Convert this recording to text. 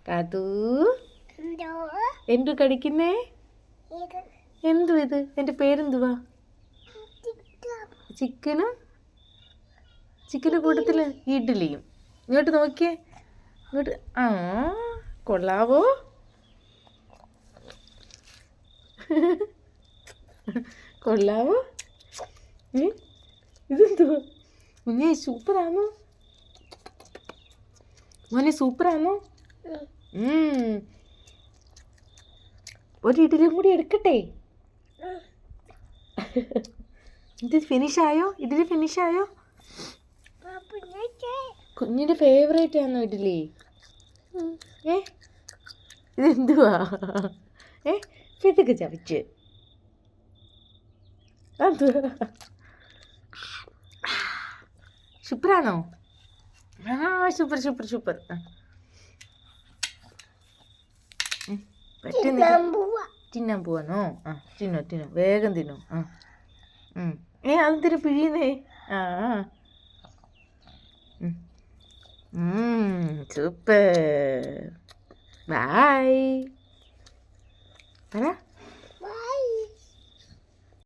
കാത്തു എന്തു കടിക്കുന്നേ? എന്തു ഇത്? എൻ്റെ പേരെന്തുവാ? ചിക്കനും കൂട്ടത്തിൽ ഇഡ്ഡലിയും. ഇങ്ങോട്ട് നോക്കിയേ, ഇങ്ങോട്ട്. ആ, കൊള്ളാവോ? കൊള്ളാവോ? ഇതെന്തുവാ കുഞ്ഞേ? സൂപ്പറാണോ മോനെ? സൂപ്പറാണോ? ഒരു ഇഡ്ഡലിയും കൂടി എടുക്കട്ടെ? ഇത് ഫിനിഷായോ? ഇഡ്ഡലി ഫിനിഷായോ? കുഞ്ഞിൻ്റെ ഫേവറേറ്റ് ആണോ ഇഡ്ഡലി? ഇതെന്തുവാ? ഇതൊക്കെ ചവച്ച് സൂപ്പറാണോ? Super super super. തിന്നാൻ പോവാണോ? തിന്നോ തിന്നോ, വേഗം തിന്നോ. അതെന്തിനു പിഴിയുന്നേ? സൂപ്പർ. ബൈ പറ.